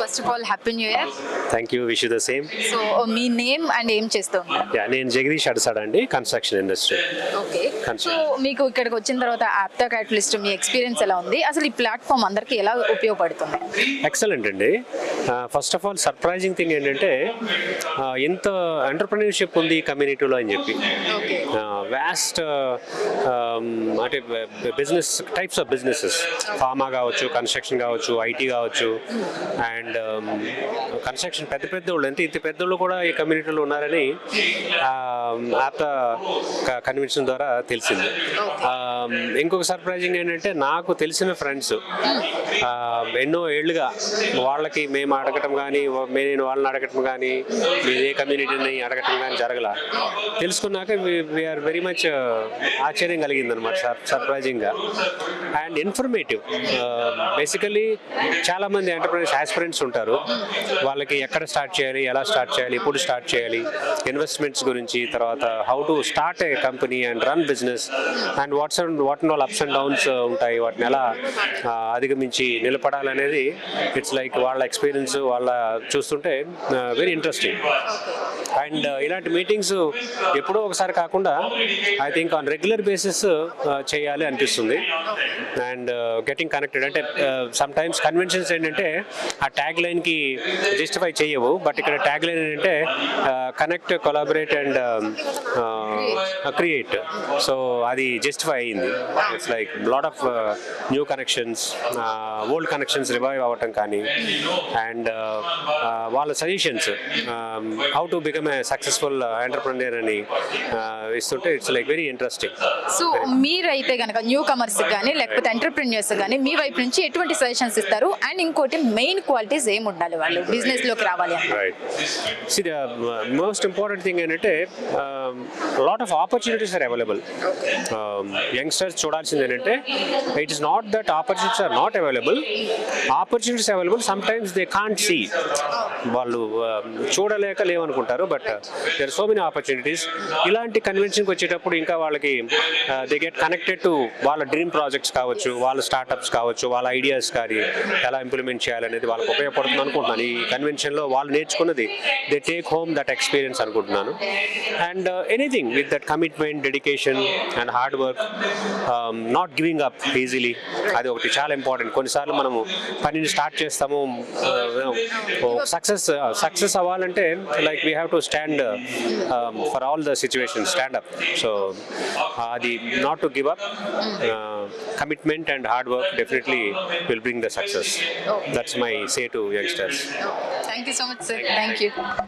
First of all happy new year. Thank you, wish you the same. So me name and ఏం చేస్తూ ఉంటారు? నేను జగదీష్ అడసాడ్ అండి, construction industry. Okay, so మీకు ఇక్కడికి వచ్చిన తర్వాత ఆప్టా క్యాటలిస్ట్ మీ ఎక్స్పీరియన్స్ ఎలా ఉంది? అసలు ఈ ప్లాట్ఫామ్ అందరికీ ఎలా ఉపయోగపడుతుంది? ఎక్సలెంట్ అండి. First of all surprising thing ఏంటంటే ఎంత ఎంటర్ప్రెన్యూర్షిప్ ఉంది ఈ కమ్యూనిటీలో అని చెప్పి. వ్యాస్ట్ అంటే business types of businesses, pharma కావచ్చు, కన్స్ట్రక్షన్ కావచ్చు, ఐటీ కావచ్చు, అండ్ కన్స్ట్రక్షన్ పెద్ద పెద్ద వాళ్ళు, ఇంత పెద్దోళ్ళు కూడా ఈ కమ్యూనిటీలో ఉన్నారని ఆప్టా కన్వెన్షన్ ద్వారా తెలిసింది. ఇంకొక సర్ప్రైజింగ్ ఏంటంటే నాకు తెలిసిన ఫ్రెండ్స్ ఎన్నో ఏళ్ళుగా వాళ్ళకి మేము అడగటం కానీ, నేను వాళ్ళని అడగటం కానీ, మీరు ఏ కమ్యూనిటీని అడగటం కానీ జరగల. తెలుసుకున్నాక వీఆర్ వెరీ మచ్ ఆశ్చర్యం కలిగింది అనమాట, సర్ప్రైజింగ్గా అండ్ ఇన్ఫర్మేటివ్. బేసికలీ చాలామంది ఎంటర్ప్రైనర్స్ ఆస్పిరెంట్స్ ఉంటారు, వాళ్ళకి ఎక్కడ స్టార్ట్ చేయాలి, ఎలా స్టార్ట్ చేయాలి, ఎప్పుడు స్టార్ట్ చేయాలి, ఇన్వెస్ట్మెంట్స్ గురించి, తర్వాత how to start A company and run business and what and all ups and downs ఉంటాయి, వాటిని ఎలా అధిగమించి నిలబడాలనేది ఇట్స్ లైక్ వాళ్ళ ఎక్స్పీరియన్స్ వాళ్ళ చూస్తుంటే వెరీ ఇంట్రెస్టింగ్. అండ్ ఇలాంటి మీటింగ్స్ ఎప్పుడో ఒకసారి కాకుండా I think on regular basis చేయాలి అనిపిస్తుంది. అండ్ గెటింగ్ కనెక్టెడ్ అంటే సమ్ టైమ్స్ కన్వెన్షన్స్ ఏంటంటే ఆ ట్యాగ్ లైన్కి జస్టిఫై చేయవు, బట్ ఇక్కడ ట్యాగ్ లైన్ ఏంటంటే connect, collaborate and create. So అది జస్టిఫై అయ్యింది. It's like lot of new connections, old connections revive అవ్వటం కానీ, అండ్ వాళ్ళ suggestions how to become a successful entrepreneur అని ఇస్తుంటే it's like very interesting. So మీరైతే కనుక న్యూ కమర్స్ కానీ లేకపోతే ఎంటర్ప్రెన్యూర్స్ కానీ మీ వైపు నుంచి ఎటువంటి సజెషన్స్ ఇస్తారు? అండ్ ఇంకోటి మెయిన్ క్వాలిటీస్ ఏమి ఉండాలి వాళ్ళు బిజినెస్ లోకి రావాలి అంటే? Right, see the most important thing ఏంటంటే lot of opportunities are available. Youngsters చూడాల్సింది ఏంటంటే it is not that opportunities are not available, opportunities available, sometimes they can't see. వాళ్ళు చూడలేక లేవనుకుంటారు, but there so many opportunities. ఇలాంటి కన్వెన్షన్కి వచ్చేటప్పుడు ఇంకా వాళ్ళకి దే గెట్ కనెక్టెడ్ టు వాళ్ళ డ్రీమ్ ప్రాజెక్ట్స్ కావచ్చు, వాళ్ళ స్టార్టప్స్ కావచ్చు, వాళ్ళ ఐడియాస్ కానీ ఎలా ఇంప్లిమెంట్ చేయాలనేది వాళ్ళకి ఉపయోగపడుతుంది అనుకుంటున్నాను. ఈ కన్వెన్షన్లో వాళ్ళు నేర్చుకున్నది they take home that experience అనుకుంటున్నాను. And anything with that commitment, dedication and hard work, not giving up easily, అది ఒకటి చాలా ఇంపార్టెంట్. కొన్నిసార్లు మనము పనిని స్టార్ట్ చేస్తాము, సక్సెస్ అవ్వాలంటే like we have to stand for all the situation, stand up. So అది not to give up, commitment and hard work definitely will bring the success. That's my say to youngsters. Thank you so much, sir. Thank you.